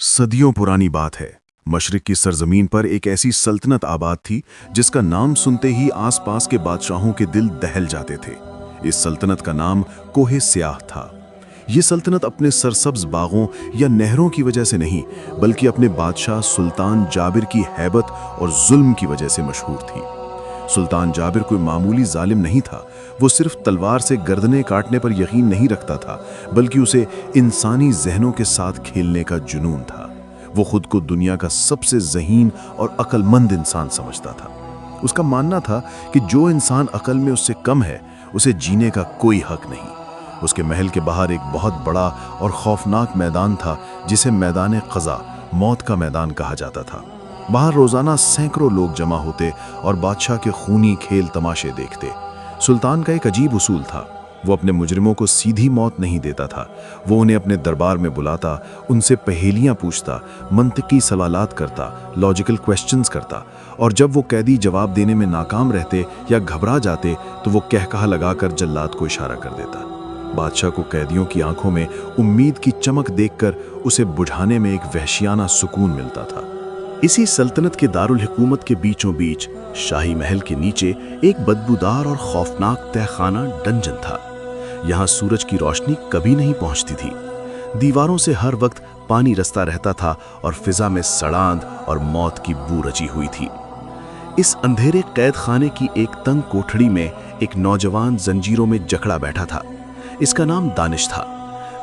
सदियों पुरानी बात है। मशरिक की सरजमीन पर एक ऐसी सल्तनत आबाद थी जिसका नाम सुनते ही आसपास के बादशाहों के दिल दहल जाते थे। इस सल्तनत का नाम कोहे स्याह था। ये सल्तनत अपने सरसब्ज बागों या नहरों की वजह से नहीं, बल्कि अपने बादशाह सुल्तान जाबिर की हैबत और जुल्म की वजह से मशहूर थी। सुल्तान जाबिर कोई मामूली जालिम नहीं था। वो सिर्फ तलवार से गर्दनें काटने पर यकीन नहीं रखता था, बल्कि उसे इंसानी जहनों के साथ खेलने का जुनून था। वो खुद को दुनिया का सबसे ज़हीन और अक्लमंद इंसान समझता था। उसका मानना था कि जो इंसान अक्ल में उससे कम है, उसे जीने का कोई हक नहीं। उसके महल के बाहर एक बहुत बड़ा और खौफनाक मैदान था, जिसे मैदान क़ज़ा, मौत का मैदान कहा जाता था। वहाँ रोज़ाना सैकड़ों लोग जमा होते और बादशाह के खूनी खेल तमाशे देखते। सुल्तान का एक अजीब उसूल था। वो अपने मुजरिमों को सीधी मौत नहीं देता था। वो उन्हें अपने दरबार में बुलाता, उनसे पहेलियाँ पूछता, मंतिकी सवालात करता, लॉजिकल क्वेश्चंस करता, और जब वो कैदी जवाब देने में नाकाम रहते या घबरा जाते तो वो कहकहा लगाकर जल्लाद को इशारा कर देता। बादशाह को कैदियों की आंखों में उम्मीद की चमक देखकर उसे बुझाने में एक वहशियाना सुकून मिलता था। इसी सल्तनत के दारुल हुकूमत के बीचों बीच शाही महल के नीचे एक बदबूदार और खौफनाक तहखाना डंजन था। यहाँ सूरज की रोशनी कभी नहीं पहुँचती थी। दीवारों से हर वक्त पानी रसता रहता था और फिजा में सड़ांध और मौत की बू रची हुई थी। इस अंधेरे कैद खाने की एक तंग कोठड़ी में एक नौजवान जंजीरों में जकड़ा बैठा था। इसका नाम दानिश था।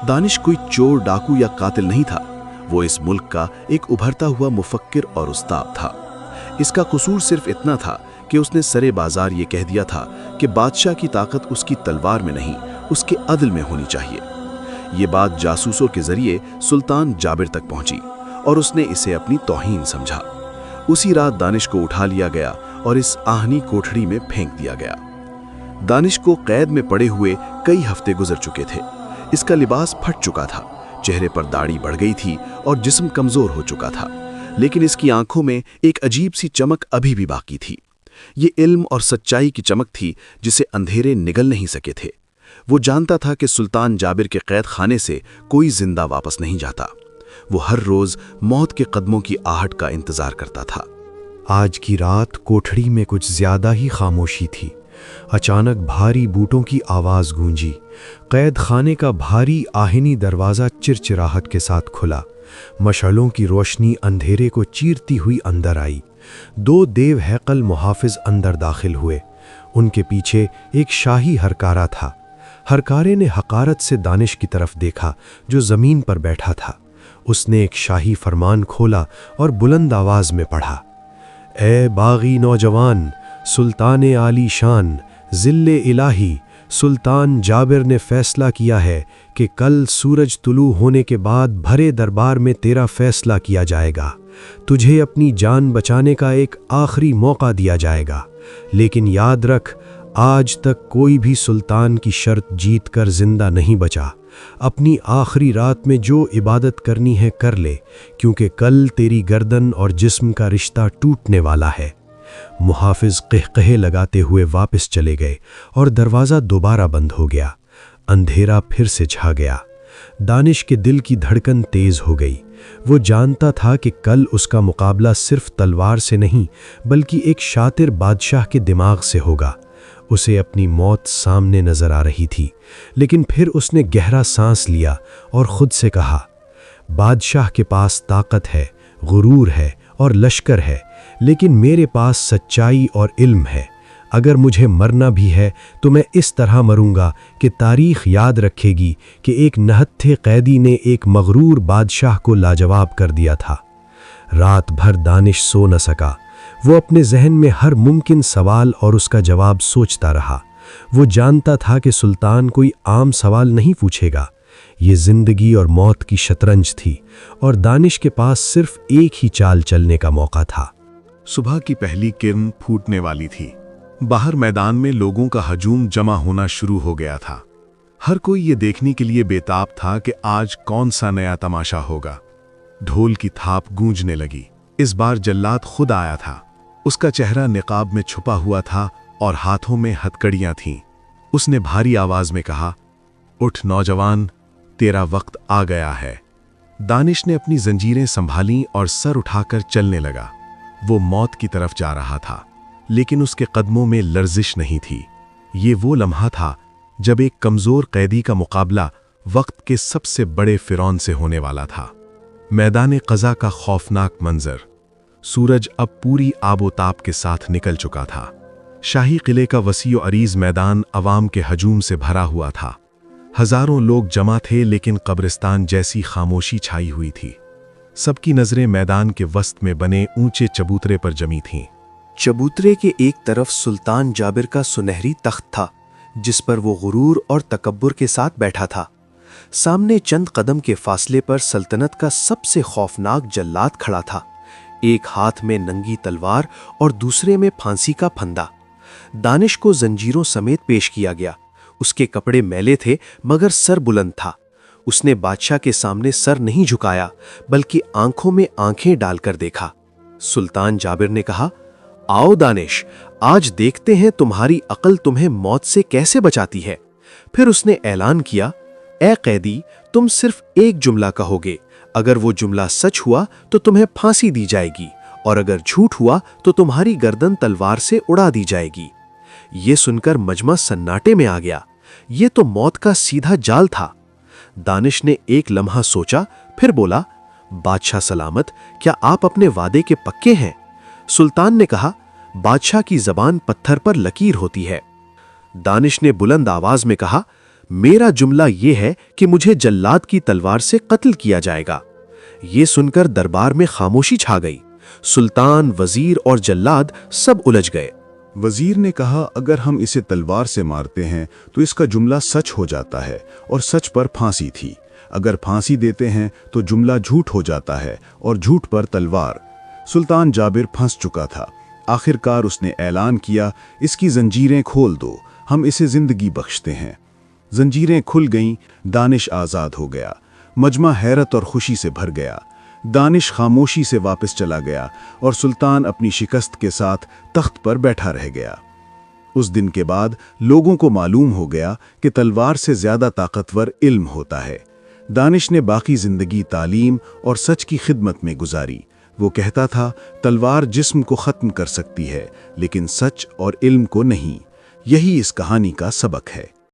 दानिश कोई चोर, डाकू या कातिल नहीं था। वो इस मुल्क का एक उभरता हुआ मुफक्किर और उस्ताद था। इसका कसूर सिर्फ इतना था कि उसने सरे बाजार ये कह दिया था कि बादशाह की ताकत उसकी तलवार में नहीं, उसके अदल में होनी चाहिए। ये बात जासूसों के जरिए सुल्तान जाबिर तक पहुंची और उसने इसे अपनी तौहीन समझा। उसी रात दानिश को उठा लिया गया और इस आहनी कोठड़ी में फेंक दिया गया। दानिश को कैद में पड़े हुए कई हफ्ते गुजर चुके थे। इसका लिबास फट चुका था, चेहरे पर दाढ़ी बढ़ गई थी और जिस्म कमजोर हो चुका था, लेकिन इसकी आंखों में एक अजीब सी चमक अभी भी बाकी थी। ये इल्म और सच्चाई की चमक थी जिसे अंधेरे निगल नहीं सके थे। वो जानता था कि सुल्तान जाबिर के कैद खाने से कोई जिंदा वापस नहीं जाता। वो हर रोज मौत के कदमों की आहट का इंतजार करता था। आज की रात कोठड़ी में कुछ ज्यादा ही खामोशी थी। अचानक भारी बूटों की आवाज गूंजी। कैद खाने का भारी आहिनी दरवाजा चिरचिराहट के साथ खुला। मशालों की रोशनी अंधेरे को चीरती हुई अंदर आई। दो देव हैकल मुहाफिज अंदर दाखिल हुए। उनके पीछे एक शाही हरकारा था। हरकारे ने हकारत से दानिश की तरफ देखा, जो जमीन पर बैठा था। उसने एक शाही फरमान खोला और बुलंद आवाज में पढ़ा, ए बागी नौजवान, सुल्तान आली शान, जिल्ले इलाही, सुल्तान जाबिर ने फैसला किया है कि कल सूरज तुलू होने के बाद भरे दरबार में तेरा फैसला किया जाएगा। तुझे अपनी जान बचाने का एक आखिरी मौका दिया जाएगा, लेकिन याद रख, आज तक कोई भी सुल्तान की शर्त जीत कर जिंदा नहीं बचा। अपनी आखिरी रात में जो इबादत करनी है कर ले, क्योंकि कल तेरी गर्दन और जिस्म का रिश्ता टूटने वाला है। मुहाफिज कहकहे लगाते हुए वापस चले गए और दरवाज़ा दोबारा बंद हो गया। अंधेरा फिर से छा गया। दानिश के दिल की धड़कन तेज हो गई। वो जानता था कि कल उसका मुकाबला सिर्फ तलवार से नहीं, बल्कि एक शातिर बादशाह के दिमाग से होगा। उसे अपनी मौत सामने नजर आ रही थी, लेकिन फिर उसने गहरा सांस लिया और खुद से कहा, बादशाह के पास ताकत है, गुरूर है और लश्कर है, लेकिन मेरे पास सच्चाई और इल्म है। अगर मुझे मरना भी है तो मैं इस तरह मरूंगा कि तारीख याद रखेगी कि एक नहत्थे कैदी ने एक मगरूर बादशाह को लाजवाब कर दिया था। रात भर दानिश सो न सका। वो अपने जहन में हर मुमकिन सवाल और उसका जवाब सोचता रहा। वो जानता था कि सुल्तान कोई आम सवाल नहीं पूछेगा। ये जिंदगी और मौत की शतरंज थी और दानिश के पास सिर्फ एक ही चाल चलने का मौका था। सुबह की पहली किरण फूटने वाली थी। बाहर मैदान में लोगों का हजूम जमा होना शुरू हो गया था। हर कोई ये देखने के लिए बेताब था कि आज कौन सा नया तमाशा होगा। ढोल की थाप गूंजने लगी। इस बार जल्लाद खुद आया था। उसका चेहरा निकाब में छुपा हुआ था और हाथों में हथकड़ियां थीं। उसने भारी आवाज में कहा, उठ नौजवान, तेरा वक्त आ गया है। दानिश ने अपनी जंजीरें संभालीं और सर उठाकर चलने लगा। वो मौत की तरफ जा रहा था, लेकिन उसके कदमों में लर्जिश नहीं थी। ये वो लम्हा था जब एक कमजोर कैदी का मुकाबला वक्त के सबसे बड़े फिरौन से होने वाला था। मैदान क़ज़ा का खौफनाक मंजर। सूरज अब पूरी आबोताब के साथ निकल चुका था। शाही किले का वसीओ अरीज मैदान अवाम के हजूम से भरा हुआ था। हजारों लोग जमा थे, लेकिन कब्रिस्तान जैसी खामोशी छाई हुई थी। सबकी नजरें मैदान के वस्त में बने ऊंचे चबूतरे पर जमी थीं। चबूतरे के एक तरफ सुल्तान जाबिर का सुनहरी तख्त था, जिस पर वो गुरूर और तकब्बुर के साथ बैठा था। सामने चंद कदम के फासले पर सल्तनत का सबसे खौफनाक जल्लाद खड़ा था, एक हाथ में नंगी तलवार और दूसरे में फांसी का फंदा। दानिश को जंजीरों समेत पेश किया गया। उसके कपड़े मैले थे, मगर सर बुलंद था। उसने बादशाह के सामने सर नहीं झुकाया, बल्कि आंखों में आंखें डालकर देखा। सुल्तान जाबिर ने कहा, आओ दानिश, आज देखते हैं तुम्हारी अक्ल तुम्हें मौत से कैसे बचाती है। फिर उसने ऐलान किया, ए कैदी, तुम सिर्फ एक जुमला कहोगे। अगर वो जुमला सच हुआ तो तुम्हें फांसी दी जाएगी, और अगर झूठ हुआ तो तुम्हारी गर्दन तलवार से उड़ा दी जाएगी। ये सुनकर मजमा सन्नाटे में आ गया। ये तो मौत का सीधा जाल था। दानिश ने एक लम्हा सोचा, फिर बोला, बादशाह सलामत, क्या आप अपने वादे के पक्के हैं? सुल्तान ने कहा, बादशाह की जबान पत्थर पर लकीर होती है। दानिश ने बुलंद आवाज में कहा, मेरा जुमला यह है कि मुझे जल्लाद की तलवार से कत्ल किया जाएगा। ये सुनकर दरबार में खामोशी छा गई। सुल्तान, वजीर और जल्लाद सब उलझ गए। वजीर ने कहा, अगर हम इसे तलवार से मारते हैं तो इसका जुमला सच हो जाता है, और सच पर फांसी थी। अगर फांसी देते हैं तो जुमला झूठ हो जाता है, और झूठ पर तलवार। सुल्तान जाबिर फंस चुका था। आखिरकार उसने ऐलान किया, इसकी जंजीरें खोल दो, हम इसे जिंदगी बख्शते हैं। जंजीरें खुल गईं, दानिश आज़ाद हो गया। मजमा हैरत और खुशी से भर गया। दानिश खामोशी से वापस चला गया, और सुल्तान अपनी शिकस्त के साथ तख्त पर बैठा रह गया। उस दिन के बाद लोगों को मालूम हो गया कि तलवार से ज्यादा ताकतवर इल्म होता है। दानिश ने बाकी जिंदगी तालीम और सच की खिदमत में गुजारी। वो कहता था, तलवार जिस्म को ख़त्म कर सकती है, लेकिन सच और इल्म को नहीं। यही इस कहानी का सबक है।